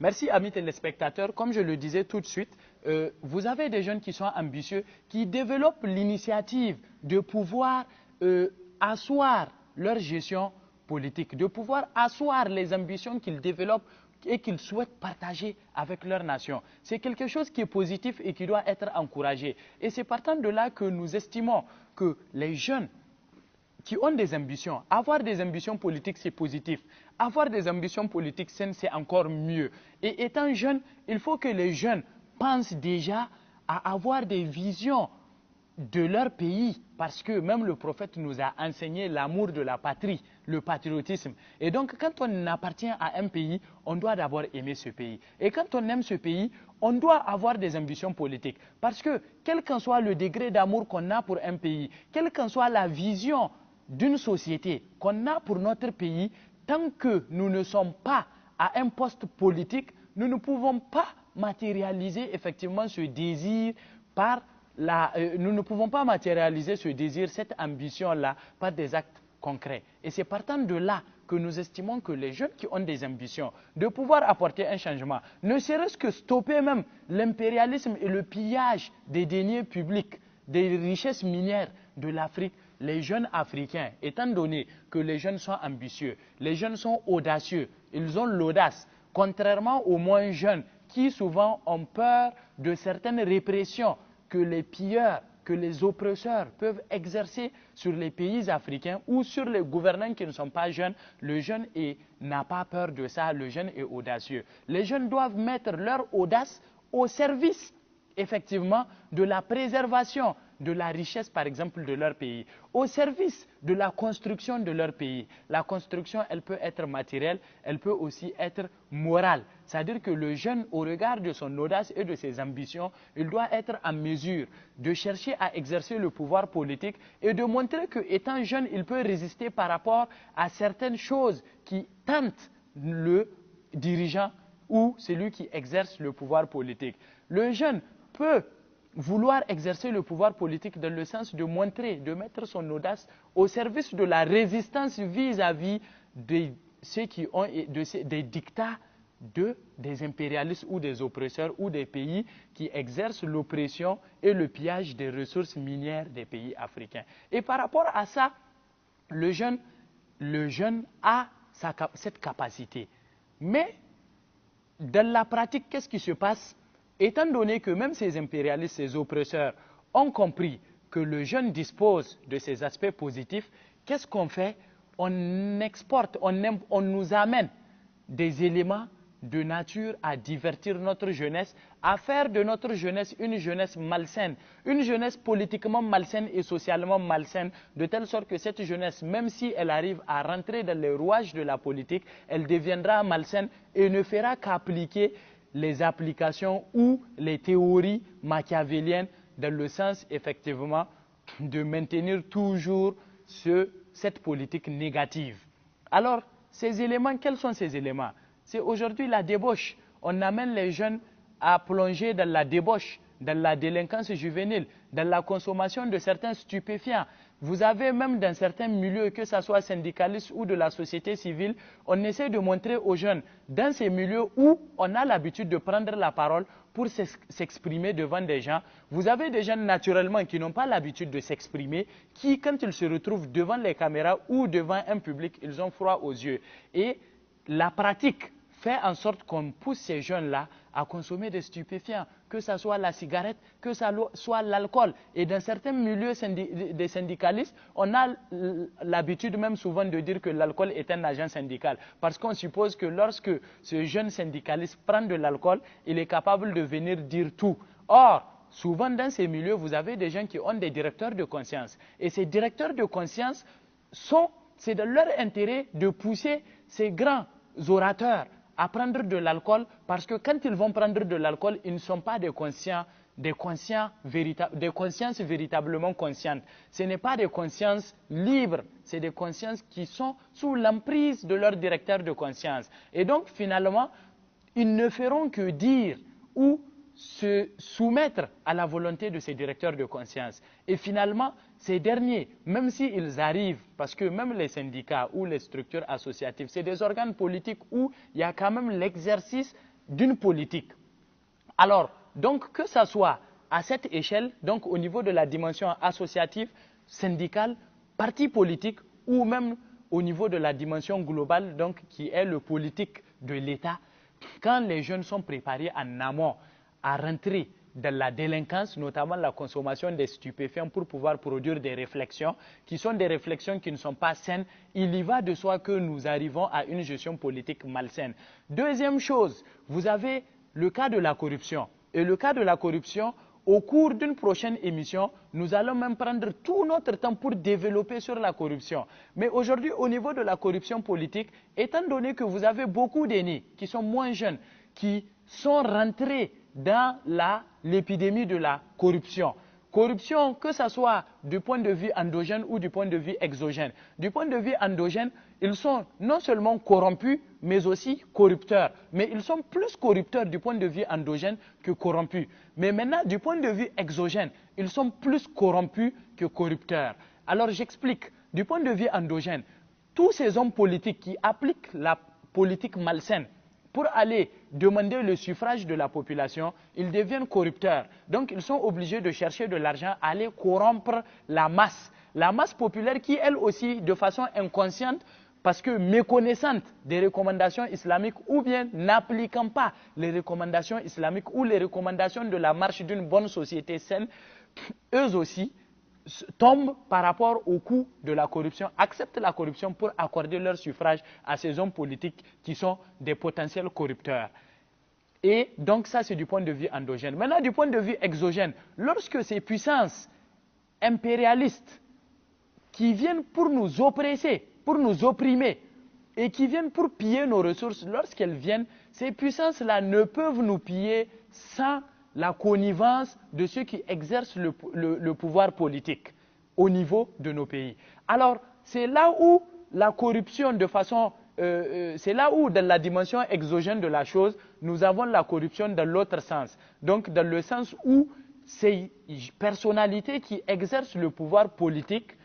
Merci, amis téléspectateurs. Comme je le disais tout de suite, vous avez des jeunes qui sont ambitieux, qui développent l'initiative de pouvoir asseoir leur gestion politique, de pouvoir asseoir les ambitions qu'ils développent et qu'ils souhaitent partager avec leur nation. C'est quelque chose qui est positif et qui doit être encouragé. Et c'est partant de là que nous estimons que les jeunes qui ont des ambitions. Avoir des ambitions politiques, c'est positif. Avoir des ambitions politiques saines, c'est encore mieux. Et étant jeune, il faut que les jeunes pensent déjà à avoir des visions de leur pays, parce que même le prophète nous a enseigné l'amour de la patrie, le patriotisme. Et donc, quand on appartient à un pays, on doit d'abord aimer ce pays. Et quand on aime ce pays, on doit avoir des ambitions politiques. Parce que, quel qu'en soit le degré d'amour qu'on a pour un pays, quelle qu'en soit la vision d'une société qu'on a pour notre pays, tant que nous ne sommes pas à un poste politique, nous ne pouvons pas matérialiser effectivement ce désir nous ne pouvons pas matérialiser ce désir, cette ambition-là, par des actes concrets. Et c'est partant de là que nous estimons que les jeunes qui ont des ambitions de pouvoir apporter un changement, ne serait-ce que stopper même l'impérialisme et le pillage des deniers publics, des richesses minières de l'Afrique, les jeunes Africains, étant donné que les jeunes sont ambitieux, les jeunes sont audacieux, ils ont l'audace, contrairement aux moins jeunes qui souvent ont peur de certaines répressions que les pilleurs, que les oppresseurs peuvent exercer sur les pays africains ou sur les gouvernants qui ne sont pas jeunes. Le jeune n'a pas peur de ça, le jeune est audacieux. Les jeunes doivent mettre leur audace au service, effectivement, de la préservation de la richesse, par exemple, de leur pays, au service de la construction de leur pays. La construction, elle peut être matérielle, elle peut aussi être morale. C'est-à-dire que le jeune, au regard de son audace et de ses ambitions, il doit être en mesure de chercher à exercer le pouvoir politique et de montrer qu'étant jeune, il peut résister par rapport à certaines choses qui tentent le dirigeant ou celui qui exerce le pouvoir politique. Le jeune peut vouloir exercer le pouvoir politique dans le sens de montrer, de mettre son audace au service de la résistance vis-à-vis de ceux qui ont des dictats des impérialistes ou des oppresseurs ou des pays qui exercent l'oppression et le pillage des ressources minières des pays africains. Et par rapport à ça, le jeune a cette capacité. Mais dans la pratique, qu'est-ce qui se passe? Étant donné que même ces impérialistes, ces oppresseurs ont compris que le jeune dispose de ces aspects positifs, qu'est-ce qu'on fait? On exporte, on nous amène des éléments de nature à divertir notre jeunesse, à faire de notre jeunesse une jeunesse malsaine, une jeunesse politiquement malsaine et socialement malsaine, de telle sorte que cette jeunesse, même si elle arrive à rentrer dans les rouages de la politique, elle deviendra malsaine et ne fera qu'appliquer les applications ou les théories machiavéliennes dans le sens effectivement de maintenir toujours cette politique négative. Alors, ces éléments, quels sont ces éléments? C'est aujourd'hui la débauche. On amène les jeunes à plonger dans la débauche, dans la délinquance juvénile, dans la consommation de certains stupéfiants. Vous avez même dans certains milieux, que ce soit syndicalistes ou de la société civile, on essaie de montrer aux jeunes, dans ces milieux où on a l'habitude de prendre la parole pour s'exprimer devant des gens, vous avez des jeunes naturellement qui n'ont pas l'habitude de s'exprimer, qui quand ils se retrouvent devant les caméras ou devant un public, ils ont froid aux yeux. Et la pratique fait en sorte qu'on pousse ces jeunes-là à consommer des stupéfiants, que ce soit la cigarette, que ce soit l'alcool. Et dans certains milieux des syndicalistes, on a l'habitude même souvent de dire que l'alcool est un agent syndical. Parce qu'on suppose que lorsque ce jeune syndicaliste prend de l'alcool, il est capable de venir dire tout. Or, souvent dans ces milieux, vous avez des gens qui ont des directeurs de conscience. Et ces directeurs de conscience, c'est de leur intérêt de pousser ces grands orateurs à prendre de l'alcool, parce que quand ils vont prendre de l'alcool, ils ne sont pas des consciences véritablement conscientes. Ce n'est pas des consciences libres, c'est des consciences qui sont sous l'emprise de leur directeur de conscience. Et donc finalement, ils ne feront que dire ou se soumettre à la volonté de ces directeurs de conscience. Et finalement, ces derniers, même s'ils arrivent, parce que même les syndicats ou les structures associatives, c'est des organes politiques où il y a quand même l'exercice d'une politique. Alors, donc, que ce soit à cette échelle, donc au niveau de la dimension associative, syndicale, parti politique, ou même au niveau de la dimension globale, donc qui est le politique de l'État, quand les jeunes sont préparés en amont à rentrer dans la délinquance, notamment la consommation des stupéfiants, pour pouvoir produire des réflexions qui sont des réflexions qui ne sont pas saines, il y va de soi que nous arrivons à une gestion politique malsaine. Deuxième chose, vous avez le cas de la corruption. Et le cas de la corruption, au cours d'une prochaine émission, nous allons même prendre tout notre temps pour développer sur la corruption. Mais aujourd'hui, au niveau de la corruption politique, étant donné que vous avez beaucoup d'aînés qui sont moins jeunes, qui sont rentrés dans l'épidémie de la corruption. Corruption, que ce soit du point de vue endogène ou du point de vue exogène. Du point de vue endogène, ils sont non seulement corrompus, mais aussi corrupteurs. Mais ils sont plus corrupteurs du point de vue endogène que corrompus. Mais maintenant, du point de vue exogène, ils sont plus corrompus que corrupteurs. Alors j'explique. Du point de vue endogène, tous ces hommes politiques qui appliquent la politique malsaine, pour aller demander le suffrage de la population, ils deviennent corrupteurs. Donc, ils sont obligés de chercher de l'argent, aller corrompre la masse. La masse populaire qui, elle aussi, de façon inconsciente, parce que méconnaissante des recommandations islamiques ou bien n'appliquant pas les recommandations islamiques ou les recommandations de la marche d'une bonne société saine, eux aussi tombent par rapport au coût de la corruption, acceptent la corruption pour accorder leur suffrage à ces hommes politiques qui sont des potentiels corrupteurs. Et donc ça, c'est du point de vue endogène. Maintenant, du point de vue exogène, lorsque ces puissances impérialistes qui viennent pour nous oppresser, pour nous opprimer, et qui viennent pour piller nos ressources, lorsqu'elles viennent, ces puissances-là ne peuvent nous piller sans la connivence de ceux qui exercent le pouvoir politique au niveau de nos pays. Alors, c'est là où la corruption de façon... c'est là où, dans la dimension exogène de la chose, nous avons la corruption dans l'autre sens. Donc, dans le sens où ces personnalités qui exercent le pouvoir politique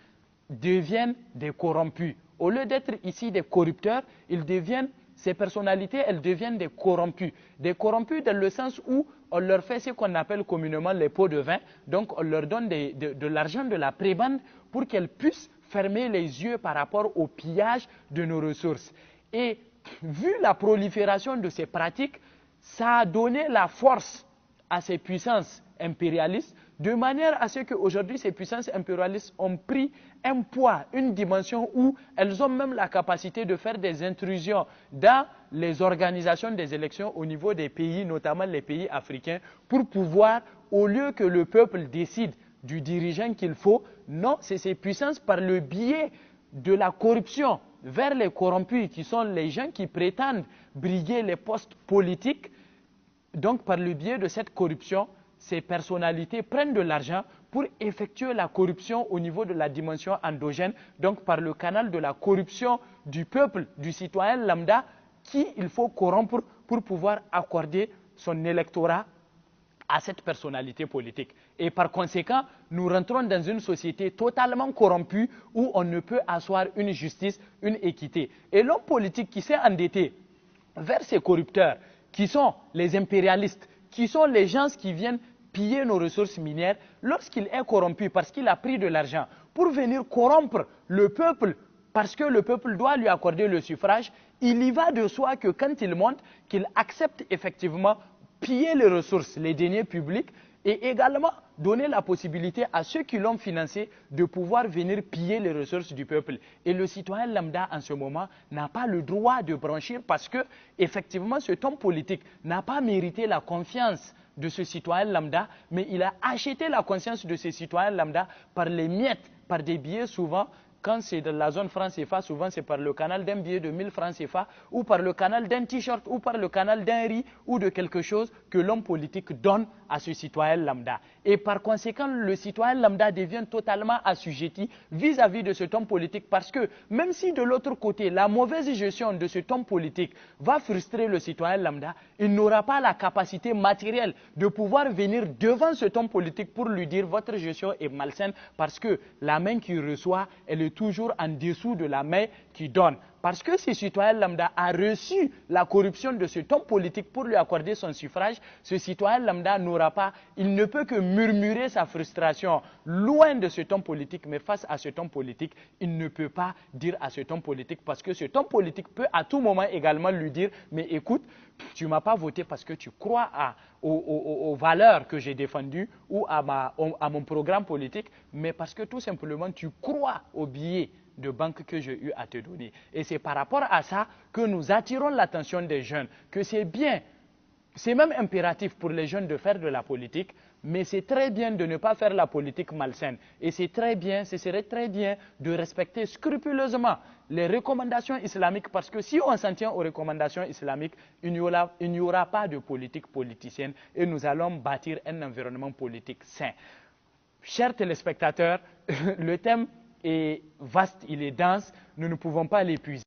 deviennent des corrompus. Au lieu d'être ici des corrupteurs, ils deviennent, ces personnalités, elles deviennent des corrompus. Des corrompus dans le sens où on leur fait ce qu'on appelle communément les pots de vin. Donc, on leur donne de l'argent, de la prébende, pour qu'elles puissent fermer les yeux par rapport au pillage de nos ressources. Et vu la prolifération de ces pratiques, ça a donné la force à ces puissances impérialistes, de manière à ce qu'aujourd'hui, ces puissances impérialistes ont pris un poids, une dimension où elles ont même la capacité de faire des intrusions dans les organisations des élections au niveau des pays, notamment les pays africains, pour pouvoir, au lieu que le peuple décide du dirigeant qu'il faut, non, c'est ces puissances par le biais de la corruption vers les corrompus, qui sont les gens qui prétendent briguer les postes politiques. Donc, par le biais de cette corruption, ces personnalités prennent de l'argent pour effectuer la corruption au niveau de la dimension endogène, donc par le canal de la corruption du peuple, du citoyen lambda, qui il faut corrompre pour pouvoir accorder son électorat à cette personnalité politique. Et par conséquent, nous rentrons dans une société totalement corrompue où on ne peut asseoir une justice, une équité. Et l'homme politique qui s'est endetté vers ces corrupteurs, qui sont les impérialistes, qui sont les gens qui viennent piller nos ressources minières, lorsqu'il est corrompu parce qu'il a pris de l'argent pour venir corrompre le peuple, parce que le peuple doit lui accorder le suffrage, il y va de soi que quand il monte, qu'il accepte effectivement piller les ressources, les deniers publics, et également donner la possibilité à ceux qui l'ont financé de pouvoir venir piller les ressources du peuple. Et le citoyen lambda, en ce moment, n'a pas le droit de branchir parce que, effectivement, cet homme politique n'a pas mérité la confiance de ce citoyen lambda, mais il a acheté la conscience de ce citoyen lambda par les miettes, par des billets souvent. Quand c'est de la zone franc CFA, souvent c'est par le canal d'un billet de 1000 francs CFA ou par le canal d'un t-shirt ou par le canal d'un riz ou de quelque chose que l'homme politique donne à ce citoyen lambda. Et par conséquent, le citoyen lambda devient totalement assujetti vis-à-vis de cet homme politique parce que même si de l'autre côté, la mauvaise gestion de cet homme politique va frustrer le citoyen lambda, il n'aura pas la capacité matérielle de pouvoir venir devant cet homme politique pour lui dire votre gestion est malsaine parce que la main qui reçoit, elle est toujours en dessous de la main qui donne. parce que ce citoyen lambda a reçu la corruption de cet homme politique pour lui accorder son suffrage, ce citoyen lambda n'aura pas, il ne peut que murmurer sa frustration loin de cet homme politique, mais face à cet homme politique, il ne peut pas dire à cet homme politique, parce que cet homme politique peut à tout moment également lui dire, mais écoute, tu ne m'as pas voté parce que tu crois aux valeurs que j'ai défendues ou à mon programme politique, mais parce que tout simplement tu crois aux billets de banque que j'ai eu à te donner. Et c'est par rapport à ça que nous attirons l'attention des jeunes, que c'est bien, c'est même impératif pour les jeunes de faire de la politique, mais c'est très bien de ne pas faire la politique malsaine. Et c'est très bien, ce serait très bien de respecter scrupuleusement les recommandations islamiques, parce que si on s'en tient aux recommandations islamiques, il n'y aura pas de politique politicienne et nous allons bâtir un environnement politique sain. Chers téléspectateurs, le thème est vaste, il est dense, nous ne pouvons pas l'épuiser.